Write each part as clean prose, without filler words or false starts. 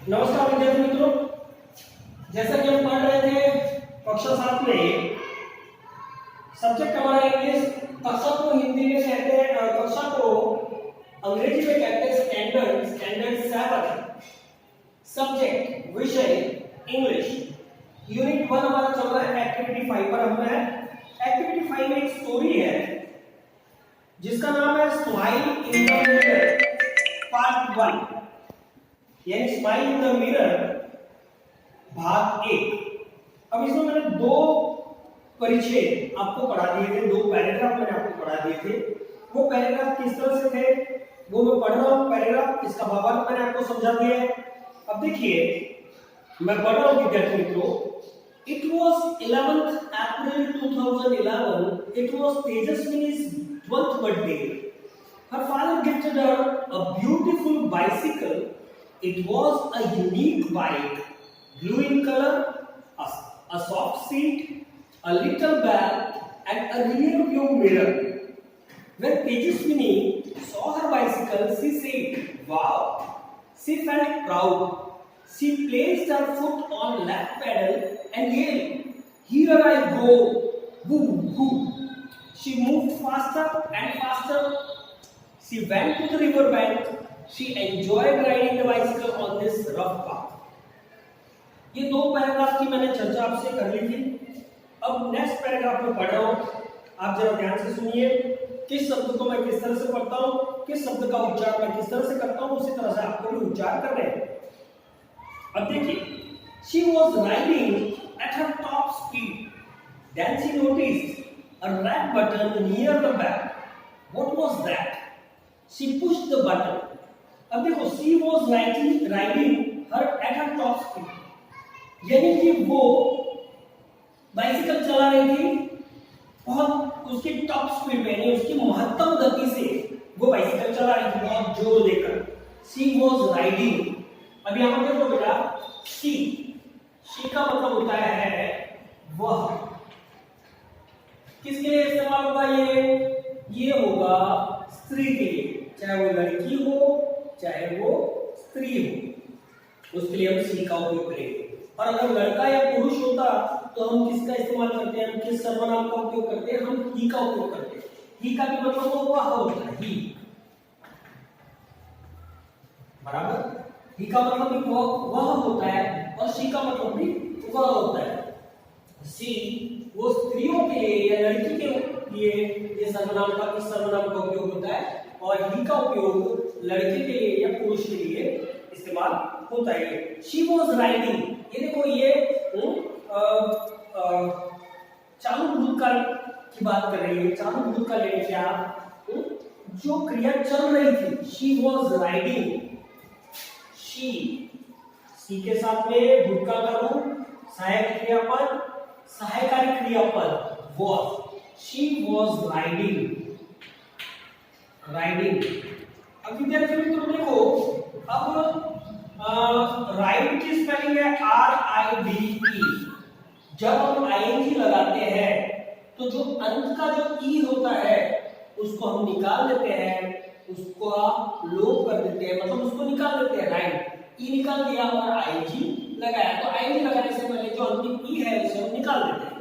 नमस्कार विद्यार्थी मित्रों, जैसा कि हम पढ़ रहे थे कक्षा 7 में सब्जेक्ट हमारा इंग्लिश, कक्षा को हिंदी में कहते हैं, कक्षा को अंग्रेजी में कहते हैं स्टैंडर्ड 7। सब्जेक्ट विषय इंग्लिश, यूनिट 1 हमारा चल रहा है, एक्टिविटी 5 पर हम हैं। एक्टिविटी 5 में एक स्टोरी है जिसका नाम है smile in the mirror part 1, यानी स्माइल इन द मिरर भाग 1। अब इसमें मैंने दो परिचय आपको पढ़ा दिए थे, दो पैराग्राफ मैंने आपको पढ़ा दिए थे। वो पैराग्राफ किस तरह से थे वो मैं पढ़ रहा हूँ। पैराग्राफ इसका भावार्थ मैंने आपको समझा दिया है। अब देखिए मैं पढ़ रहा हूँ विद्यार्थी मित्रों। It was 11th April 2011. It was Tejaswini's 12th birthday. Her father gifted her a beautiful bicycle. It was a unique bike, blue in color, a soft seat, a little bell, and a rear view mirror. When Tejaswini saw her bicycle, she said, "Wow!" She felt proud. She placed her foot on left pedal and yelled, "Here I go! Woo woo!" She moved faster and faster. She went to the river bank. She enjoyed riding the bicycle on this rough path. ये दो paragraph की मैंने चर्चा आपसे कर ली थी। अब next paragraph में पढ़ रहा हूँ, आप जरा ध्यान से सुनिए। किस शब्द को मैं किस तरह से पढ़ता हूँ, किस शब्द का उच्चार मैं किस तरह से करता हूँ, उसी तरह से आपको भी उच्चार करना है। अब देखिए, she was riding at her top speed. Then she noticed a red button near the back. What was that? She pushed the button. अब देखो, she was riding her at her top speed, यानी कि वो bicycle चला रही थी बहुत उसकी टॉप स्पीड में, यानी उसकी महत्तम गति से वो बाइसिकल चला रही थी बहुत जोर देकर। she was riding। अब यहाँ पर देखो बेटा, she का मतलब होता है वह। किसके लिए इस्तेमाल होगा ये होगा स्त्री के लिए, चाहे वो लड़की हो चाहे वो स्त्री हो, उसके लिए हम सी का उपयोग करेंगे। और अगर लड़का या पुरुष होता तो हम किसका इस्तेमाल करते हैं, हम किस सर्वनाम का उपयोग करते हैं, हम ही का उपयोग करते हैं। ही का भी मतलब वो वह होता है, ही, बराबर। ही का मतलब भी वह होता है और सी का मतलब भी वह होता है। सी वो स्त्रियों के लिए या लड़की के लिए ये सर्वनाम का किस सर्वनाम का उपयोग होता है, और ही का उपयोग लड़के के लिए या पुरुष के लिए इस्तेमाल होता है। शी वॉज राइडिंग, ये देखो ये चालू भूतकाल की बात कर रही है। चालू भूतकाल यानी क्या, जो क्रिया चल रही थी। शी वॉज राइडिंग, शी के साथ में भूतकाल का रूप, सहायक क्रियापद, सहायकारी क्रियापद वॉज। She was riding. अब विद्यार्थी मित्रों देखो, अब राइड की स्पेलिंग है RIDE। जब हम ING लगाते हैं तो जो अंत का जो ई होता है उसको हम निकाल देते हैं, उसको लोप कर देते हैं, मतलब उसको निकाल देते हैं। राइड ई निकाल दिया और ING लगाया, तो ING लगाने से पहले जो अंतिम ई है उसे हम निकाल देते हैं।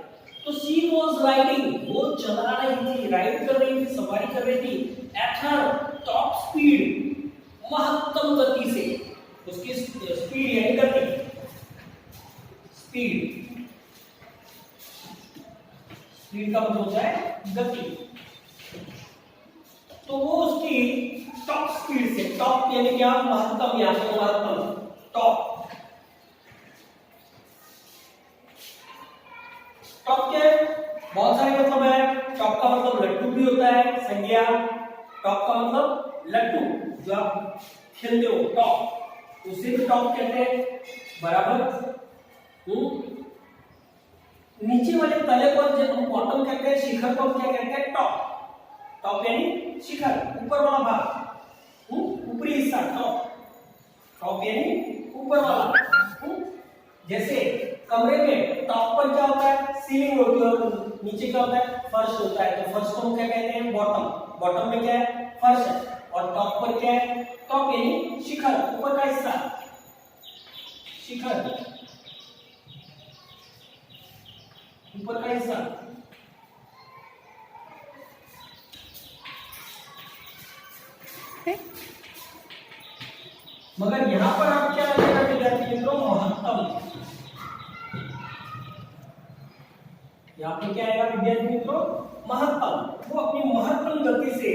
तो शी वॉज राइडिंग, वो चला रही थी, राइड कर रही थी, सवारी कर रही थी। एट हर टॉप स्पीड, महत्तम गति से। उसकी स्पीड यानी गति, स्पीड का मतलब होता है गति। तो वो उसकी टॉप स्पीड से, टॉप यानी क्या, महत्तम, या फिर महत्तम, टॉप। टॉप के बहुत सारे मतलब है। टॉप का मतलब लट्टू भी होता है, संज्ञा। टॉप का मतलब लट्टू जो आप खेलते हो, टॉप, उसे भी टॉप कहते हैं, बराबर। नीचे वाले तले पर जब हम बॉटम कहते हैं, शिखर को क्या कहते हैं, टॉप। टॉप यानी शिखर, ऊपर वाला भाग, ऊपरी हिस्सा, टॉप यानी ऊपर वाला। जैसे कमरे में टॉप पर क्या होता है, सीलिंग होती है, और नीचे क्या होता है, फर्श होता है। तो फर्श को हम क्या कहते हैं, बॉटम। बॉटम में क्या है, फर्श है, और टॉप पर क्या है, टॉप यानी शिखर, ऊपर का हिस्सा। शिखर, ऊपर का हिस्सा। मगर यहां पर आप क्या लगेगा विद्यार्थी मित्रों, महत्तम। यहां पर क्या आएगा विद्यार्थी मित्रों, महत्तम। वो अपनी महत्तम गति से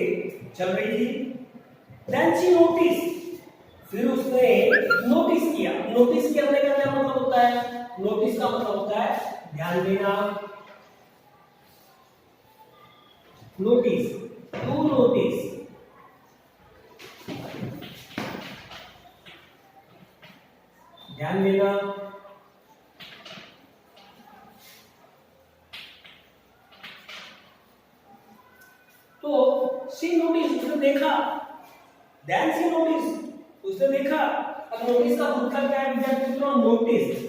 चल रही थी। देन शी नोटिस, फिर उसने नोटिस किया। नोटिस करने का क्या मतलब होता है, नोटिस का मतलब होता है ध्यान देना। नोटिस, टू नोटिस, ध्यान देना। तो सी नोटिस, उसने देखा। देन सी नोटिस, उसने देखा। अब नोटिस का भूतकाल क्या है विद्यार्थी मित्रों, नोटिस,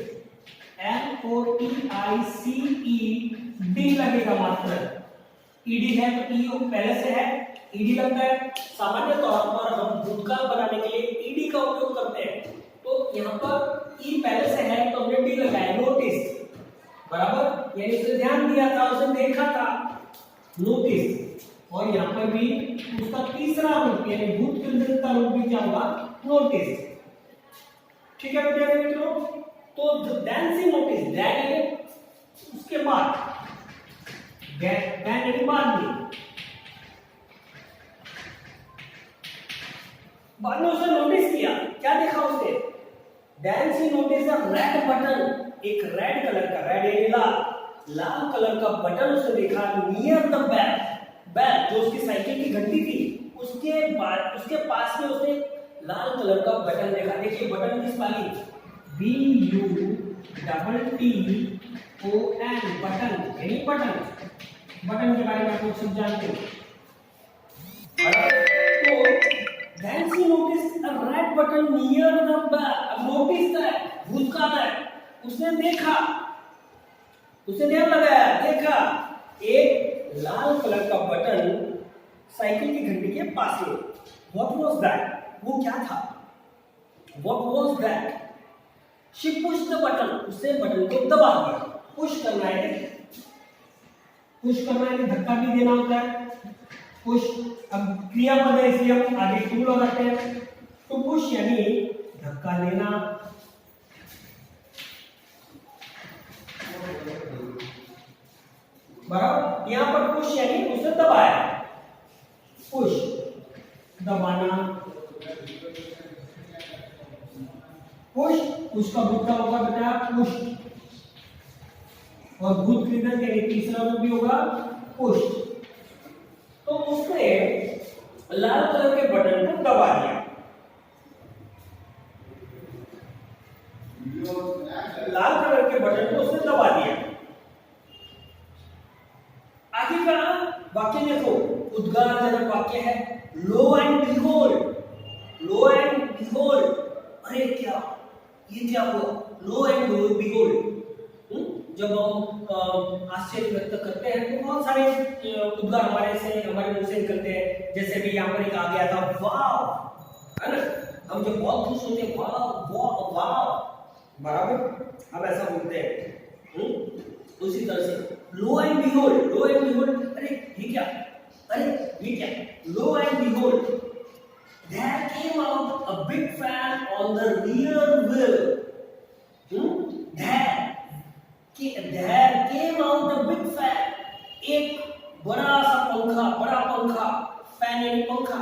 NOTICE लगेगा मात्र। ईडी है तो ई पहले से है, ईडी लगता है। सामान्य तौर पर हम भूतकाल बनाने के लिए ईडी का उपयोग करते हैं। तो यहाँ पर ई पहले से है तो हमने डी लगाया, नोटिस, बराबर। यानी उसने ध्यान दिया था, उसने देखा था, नोटिस। और यहाँ पर भी उसका तीसरा रूप यानी भूत केंद्रित का रूप भी क्या होगा, नोटिस। ठीक है विद्यार्थी मित्रों। तो देन सी नोटिस, देन उसके बाद, देन यानी बाद में उसने नोटिस किया। क्या देखा उसने, then she notice a red button, एक रेड कलर का, रेड यानी लाल कलर का बटन उसने देखा नियर द बैग। बैग जो उसकी साइकिल की घंटी थी, उसके पास में उसने लाल कलर का बटन देखा। देखिए बटन की स्पेलिंग BUTTON, बटन यानी बटन। बटन के बारे में आप लोग सब जानते हो। तो then she noticed a red button near the back. अब नोटिस है, भूतकाल है, उसने देखा, उसने ध्यान लगाया, देखा एक लाल कलर का बटन साइकिल की घंटी के पास में। What was that? वो क्या था? What was that? She pushed the button. उसने बटन को दबा दिया। पुश करना है, पुश करना है, धक्का भी देना होता है। पुश, अब क्रियापद है इसलिए हम आगे टू लगाते हैं। तो पुश यानी धक्का लेना। बराबर, यहां पर पुश यानी उसने दबाया। पुश, दबाना। पुश, उसका भूतकाल होगा बेटा पुश। और भूत क्रियापद यानी तीसरा रूप भी होगा पुश। तो उसने लाल कलर के बटन को दबा दिया। लाल कलर के बटन को उसने दबा दिया। आगे का वाक्य देखो, उद्गारजनक वाक्य है। Lo and behold, lo and behold, अरे क्या, ये क्या हुआ, लो एंड बिहोल्ड। जब हम आश्चर्य व्यक्त करते हैं तो बहुत सारे उद्गार हमारे मुंह से निकलते हैं। जैसे भी यहाँ पर एक आ गया था वाव, है ना, हम जब बहुत खुश होते हैं वाव वाव वाव, बराबर हम ऐसा बोलते हैं। उसी तरह से lo and behold, lo and behold, अरे ये क्या, अरे ये क्या, lo and behold there came out a big fan on the rear wheel. There came out a big fan. एक बड़ा सा पंखा, बड़ा पंखा, फैन यानी पंखा।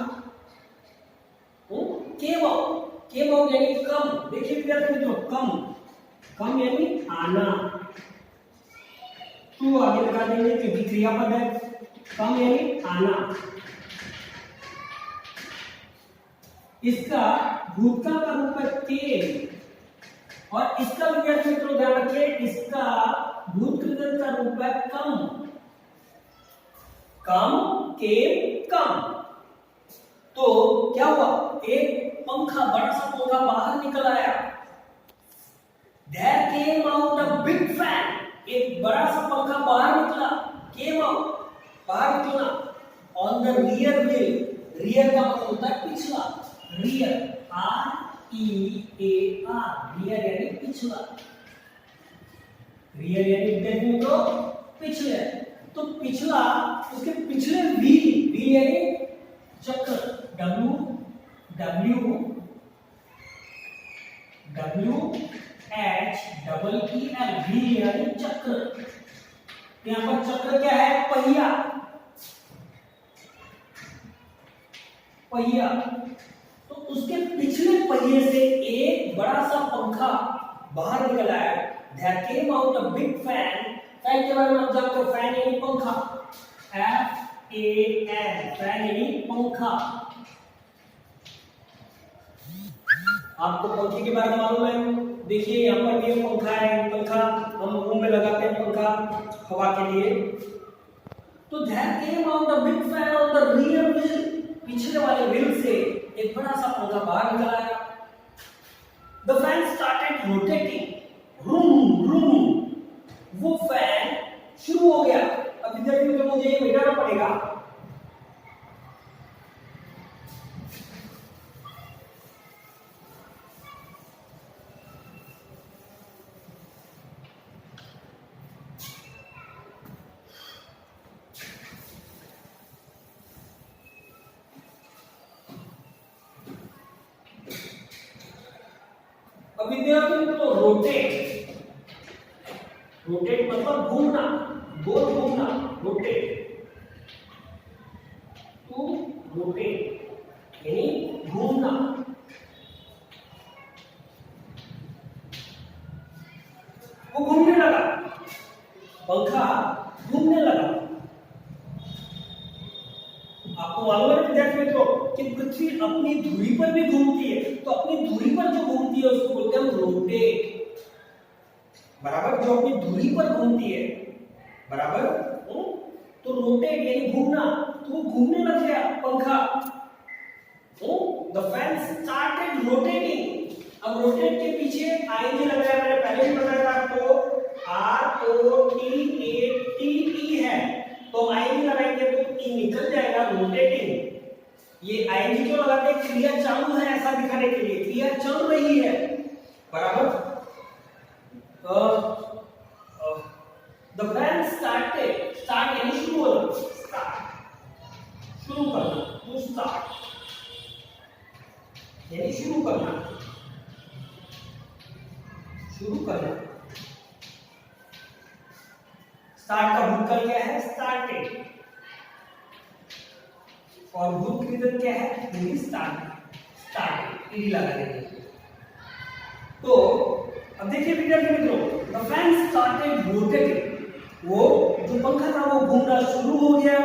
came out यानी कम। देखिए विद्यार्थी मित्रों, कम यानी आना। टू आगे लगा देंगे क्योंकि क्रियापद है। कम यानी आना। इसका भूतकाल का रूप है केम, और इसका विद्यार्थी मित्रों ध्यान रखिए, इसका भूतकाल का रूप है कम। केम, कम। तो क्या हुआ, एक पंखा, बड़ा सा पंखा बाहर निकल आया। There came out a big fan. एक बड़ा सा पंखा बाहर निकला। Came out, बाहर निकलना। On the rear wheel, rear का मतलब होता है पिछला। Rear, रियर यानी पिछला, रियर यानी देखने तो पिछले, तो पिछला उसके पिछले व्हील यानी चक्र, WHEEL व्हील यानी चक्र। यहाँ पर चक्र क्या है? पहिया, पहिया। तो उसके पिछले पहिए से एक बड़ा सा पंखा बाहर निकला है। There came out a big fan। Fan के बारे में आप जानते हो, फैन यानी पंखा, FAN, फैन यानी पंखा। आपको पंखे के बारे में मालूम है? देखिए यहाँ पर भी पंखा है, पंखा हम रूम में लगाते हैं, पंखा हवा के लिए। तो there came out a big fan on the rear wheel। पिछले वाले व्हील से एक बड़ा सा पंखा बाहर निकला है। The fan started rotating, room room, वो फैन शुरू हो गया। अब विद्यार्थी मित्रों मुझे ये मिटाना पड़ेगा। अब विद्यार्थी मित्रों रोटेट मतलब घूमना, गोल घूमना, रोटेट, टू रोटेट यानी घूमना। वो घूमने लगा, पंखा घूमने लगा। आपको मालूम है विद्यार्थी मित्रों कि पृथ्वी अपनी धुरी पर भी घूमती है, तो अपनी धुरी पर जो घूमती है उसको बोलते हैं हम रोटेट, बराबर, जो अपनी धुरी पर घूमती है, बराबर। तो रोटेट यानी घूमना, तो वो घूमने लग गया पंखा। The fan started rotating. अब रोटेट के पीछे आईएनजी लगाया, मैंने पहले भी बताया था आपको, ROTATE है, तो आईएनजी लगाएंगे तो ई निकल जाएगा, रोटेटिंग। ये आईएनजी क्यों लगाते हैं? क्रिया चालू है ऐसा दिखाने के लिए, क्रिया चल रही है, बराबर। The fan started, start यानी शुरू होना, start, शुरू करना, to start यानी शुरू करना, शुरू करना। स्टार्ट का भूतकाल क्या है? started, और भूत क्रियापद क्या है? started, ईडी लगा देंगे। तो अब देखिए विद्यार्थी मित्रों, द फैन स्टार्टेड रोटेटिंग, वो जो पंखा था वो घूमना शुरू हो गया,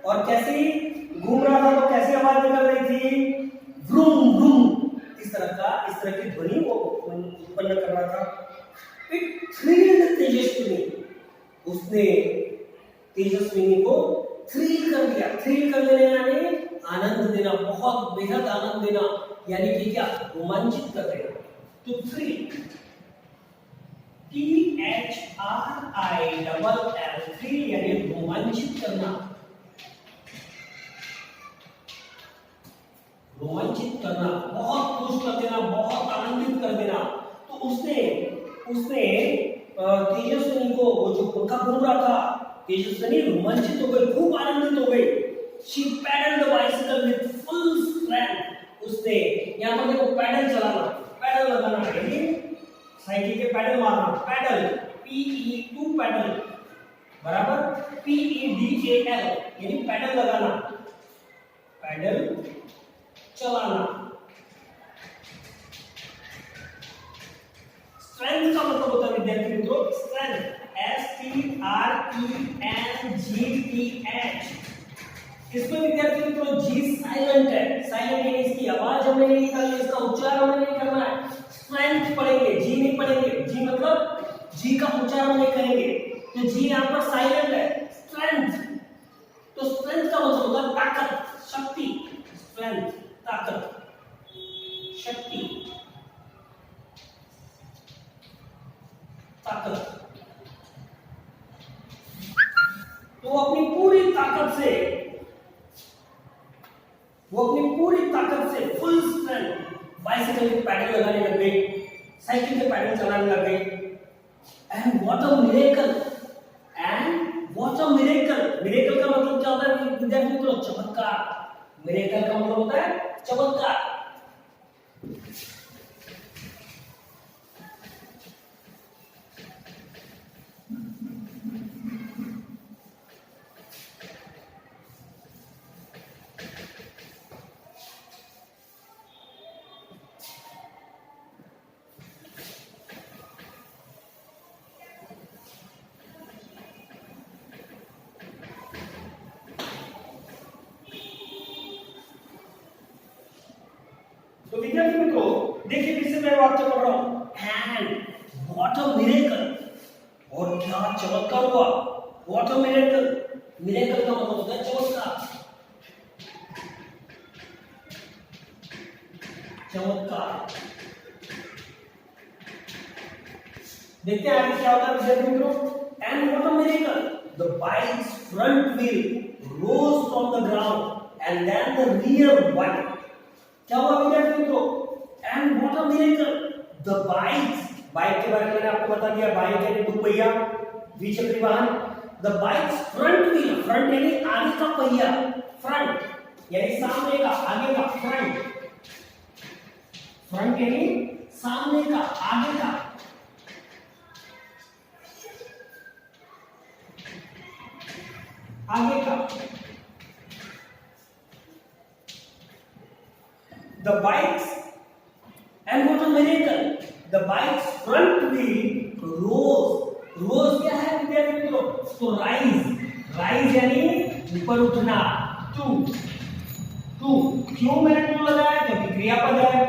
और कैसे ही घूम रहा था तो कैसी आवाज निकल रही थी? व्रूम व्रूम, इस तरह की ध्वनि वो उत्पन्न कर रहा था। इट थ्रिल्ड तेजस्विनी, उसने तेजस्विनी को थ्रिल कर दिया। थ्रिल कर देना यानी आनंद देना, बहुत बेहद आनंद देना, यानी कि क्या? रोमांचित कर देना। तो थ्रिल, THRILL, थ्रिल यानी रोमांचित करना, रोमांचित करना, बहुत खुश कर देना, बहुत आनंदित कर देना। तो उसने तेजस्विनी को, वो जो पंखा घूम रहा था, तेजस्विनी रोमांचित हो गई, खूब आनंदित हो गई। She pedaled the bicycle with full strength। उसने यहाँ पर देखो पैडल चलाना, पैडल लगाना यानी साइकिल के पैडल मारना, पैडल, PE2 पैडल, बराबर, PEDAL यानी पैडल लगाना, पैडल चलाना। स्ट्रेंथ का मतलब होता है विद्यार्थी मित्रों, स्ट्रेंथ, STRENGTH। इसमें विद्यार्थी मित्रों जी साइलेंट है, साइलेंट यानी इसकी आवाज हमें नहीं निकालनी, इसका उच्चारण हमें नहीं करना है। स्ट्रेंथ पढ़ेंगे, जी नहीं पढ़ेंगे, जी मतलब जी का उच्चारण नहीं करेंगे, तो जी यहाँ पर साइलेंट है। स्ट्रेंथ, तो स्ट्रेंथ का मतलब होता है ताकत, शक्ति, स्ट्रेंथ ताकत, शक्ति, ताकत। तो अपनी पूरी ताकत से फुल स्ट्रेंथ बाइसिकल के पैडल लगाने लग गए, साइकिल के पैडल चलाने लग गए। And what a miracle, and what a miracle. Miracle का मतलब क्या होता है विद्यार्थी मित्रों? चमत्कार। मिरेकल का मतलब होता है चमत्कार। तो विद्यार्थी मित्रों देखिए फिर से मैं वाक्य पढ़ रहा हूं, एंड व्हाट अ मिरेकल, और क्या चमत्कार हुआ। व्हाट अ मिरेकल, मिरेकल का मतलब होता है चमत्कार। चमत्कार। देखते हैं आगे क्या होता है विद्यार्थी मित्रों। And what a miracle, the bike's front wheel rose from the ground and then the rear wheel. क्या हुआ विद्यार्थी मित्रों? And what a miracle, the bike's, bike के बारे में मैंने आपको बता दिया, बाइक यानी दो पहिया द्विचक्री वाहन। The bike's front wheel, front यानी आगे का पहिया, फ्रंट यानी सामने का, आगे का, फ्रंट। फ्रंट यानी सामने का, आगे का। आगे का। The bikes, and what a miracle, the bikes front wheel rose क्या है विद्यार्थी मित्रों? तो rise यानी ऊपर उठना। टू क्यों मैंने टू लगाया? क्योंकि क्रियापद है।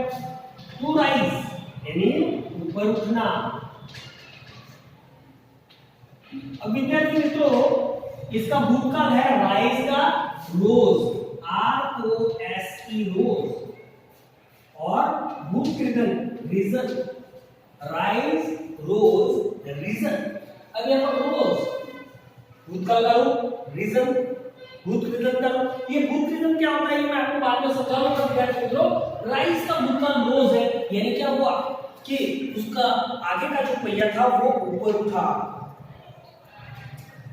टू rise यानी ऊपर उठना। अब विद्यार्थी मित्रों इसका भूतकाल है राइज का रोज, ROSE रोज, और भूतकृतन रीजन, राइज रोज रीजन। अब यहां पर रोज भूतकाल का रूप, रीजन भूतकृतन का रूप। ये भूतकृतन क्या होता है ये मैं आपको बाद में समझाऊंगा विद्यार्थी मित्रों। राइज का भूतकाल रोज है, यानी क्या हुआ कि उसका आगे का जो पहिया था वो ऊपर उठा,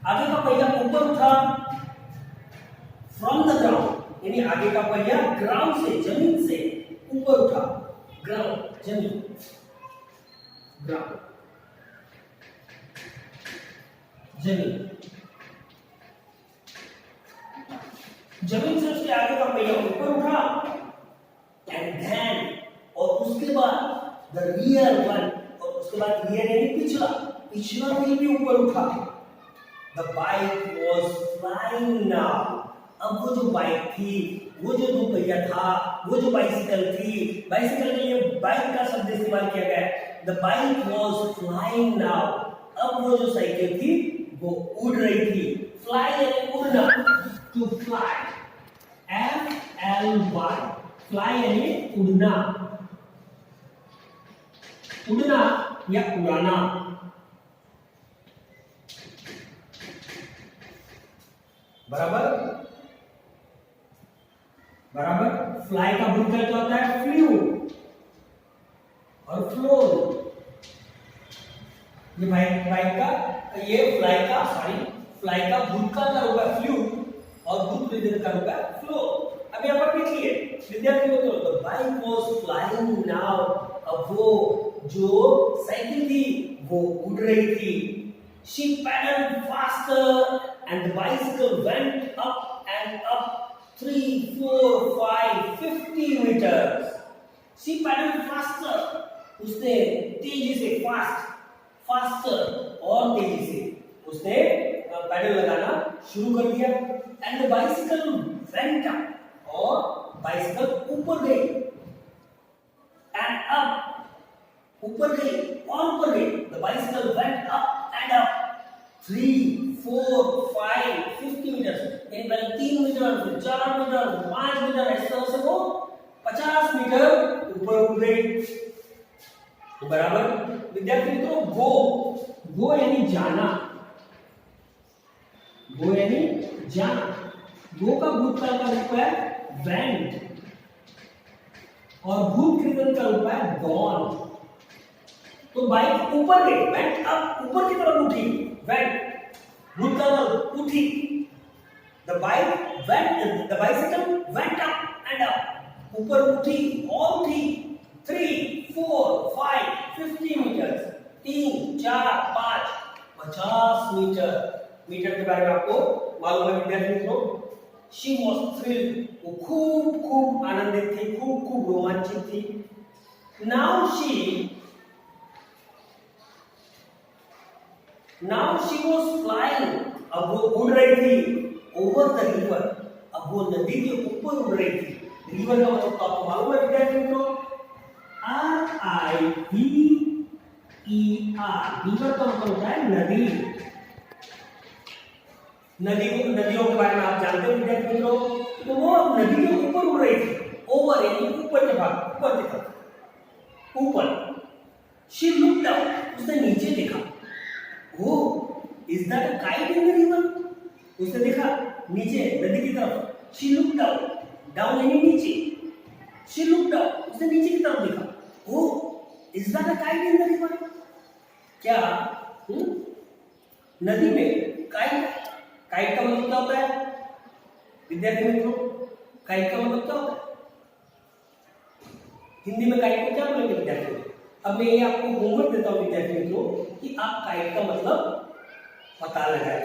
आगे का पहिया ऊपर उठा फ्रॉम द ग्राउंड, यानी आगे का पहिया ग्राउंड से, जमीन से ऊपर उठा। ग्राउंड जमीन, ग्राउंड जमीन, जमीन से उसके आगे का पहिया ऊपर उठा। एंड देन, और उसके बाद द रियर वन, और उसके बाद रियर यानी पिछला, पिछला व्हील भी ऊपर उठा। The bike was flying now. अब वो जो बाइक थी, वो जो दो पहिया था, वो जो बाइसिकल थी, बाइसिकल के लिए बाइक का शब्द इस्तेमाल किया गया है। The bike was flying now. अब वो जो साइकिल थी वो उड़ रही थी। Fly यानी उड़ना, to fly, FLY, fly यानी उड़ना, उड़ना या उड़ाना। बराबर बराबर। फ्लाई का भूतकाल क्या होता है? फ्लू और फ्लोर। ये बाइक का, ये फ्लाई का भूतकाल का रूप है फ्लू, और भूतकृत का रूप है फ्लो। अब यहाँ पर देखिए विद्यार्थी मित्रों, the bike was flying now. अब वो जो साइकिल थी वो उड़ रही थी। She pedaled faster and the bicycle went up and up 3, 4, 5, 50 meters. She pedaled faster. उसने तेजी से faster और तेजी से उसने पैडल लगाना शुरू कर दिया। And the bicycle went up, और बाइसिकल ऊपर गई। And up, ऊपर गई और ऊपर गई। The bicycle went up and up 3, 4, 5, 50 metre. यानी पहले 3 मीटर, फिर 4 मीटर, 5 मीटर, ऐसे तरह से वो 50 मीटर ऊपर उड़ गई। बराबर विद्यार्थी मित्रों, गो यानी जाना, गो यानी जाना। गो का भूतकाल का रूप है वेंट, और भूत कृदंत का रूप है गॉन। तो बाइक ऊपर गई, वेंट अप, ऊपर की तरफ उठी, वेंट, भूत का उठी, the bicycle went up and up, ऊपर उठी और उठी, 3, 4, 5, 50 मीटर, 3, 4, 5, 50 मीटर के बारे में आपको मालूम है विद्यार्थी मित्रों। शी वॉज थ्रिल्ड, वो खूब आनंदित थी, खूब रोमांचित थी। नाउ शी वॉज फ्लाइंग, अब वो उड़ रही थी, ओवर द रिवर, अब वो नदी के ऊपर उड़ रही थी। रिवर का मतलब तो आपको मालूम है विद्यार्थी मित्रों, RIVER, रिवर का मतलब होता है नदी। नदियों के बारे में आप जानते हो विद्यार्थी मित्रों। तो वो अब नदी के ऊपर उड़ रही थी, ओवर यानी ऊपर के भाग, ऊपर की तरफ, ऊपर। शी लुक्ड डाउन, उसने नीचे देखा, is that a kite in the river, उसने देखा नीचे नदी की तरफ। शी लुक्ड डाउन, डाउन यानी नीचे, शी लुक्ड डाउन, उसने नीचे की तरफ देखा, is that a kite in the river, क्या नदी में काइट का मतलब क्या होता है विद्यार्थी मित्रों? काइट का मतलब क्या होता है हिंदी में? काइट को क्या बोलेंगे विद्यार्थी मित्रों? अब मैं ये आपको होमवर्क देता हूं विद्यार्थी मित्रों कि आप काइट का मतलब पता लगाएं।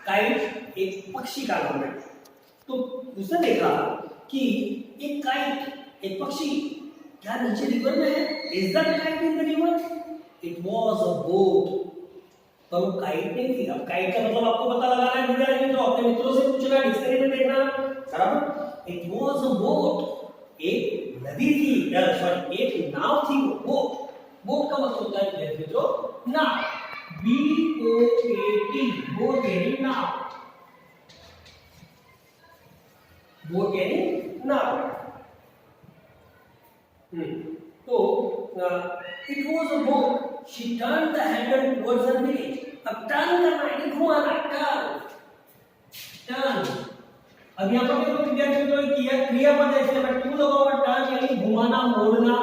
काइट एक पक्षी का नाम है। तो उसने देखा कि एक काइट, एक पक्षी क्या नीचे रिवर में है? Is that kite in the river? It was a boat. तो वो काइट नहीं थी। अब काइट का मतलब आपको पता लगाना है विद्यार्थी मित्रों, अपने मित्रों से पूछना, डिक्शनरी में देखना, बराबर। इट वाज अ बोट, एक नदी थी, सॉरी एक नाव थी। वो बोट का मतलब होता है विद्यार्थी मित्रों नाव, BOAT, बोट यानी नाव, बोट यानी नाव। तो it was a boat, she turn the handle towards the village. अब टर्न करना है, घुमाना, टर्न। अब यहाँ पर देखो विद्यार्थी मित्रों क्रियापद है, इसलिए मैं टू लगाऊंगा। टर्न यानी घुमाना, मोड़ना,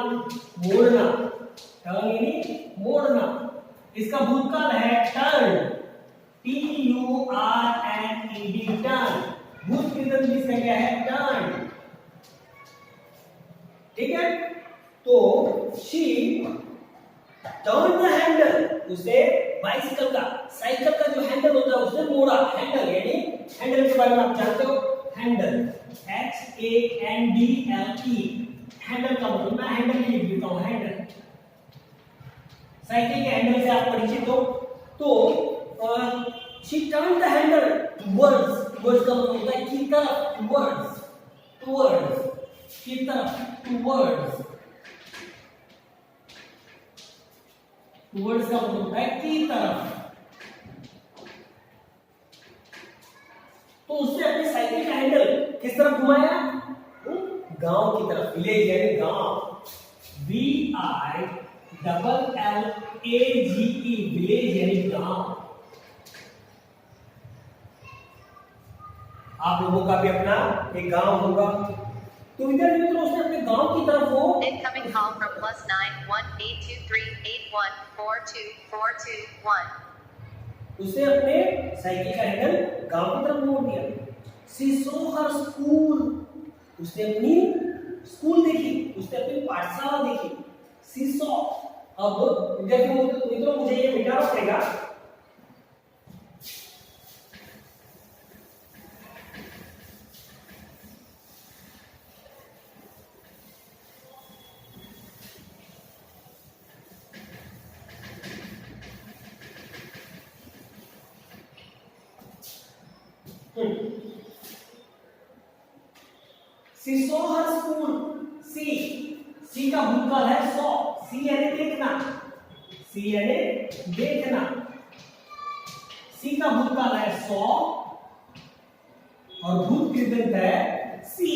टर्न यानी मोड़ना। इसका भूतकाल है टर्न, TURNED, टर्न। भूत कृदंत इसका क्या है? टर्न। ठीक है, तो शी टर्न द हैंडल, उसे बाइसिकल का, साइकिल का जो हैंडल होता है उसे मोड़ा। हैंडल यानी हैंडल के बारे में आप जानते हो, हैंडल, HANDLE, हैंडल का मतलब मैं हैंडल लिख देता हूं, हैंडल। साइकिल के हैंडल से आप परिचित हो। तो she turn the handle towards का मतलब होता है की तरफ, टुवर्ड्स की तरफ, टुवर्ड्स का मतलब होता है की तरफ। तो उसने अपनी साइकिल का हैंडल किस तरफ घुमाया? गांव की तरफ, विलेज यानी गांव, VILLAGE, विलेज यानी गांव। आप लोगों का भी अपना एक गांव होगा। तो विद्यार्थी मित्रों उसने अपने गांव की तरफ वो Incoming call from +918238142421 उसने अपने साइकिल का हैंडल गांव की तरफ मोड़ दिया। She saw her school, उसने अपनी स्कूल देखी, उसने अपनी पाठशाला देखी। She saw, अब विद्यार्थी मित्रों मुझे ये मिटाना पड़ेगा। She saw her school, सी का भूतकाल है सॉ, सी यानी देखना, सी का भूतकाल है सॉ और भूत कृदंत है सी।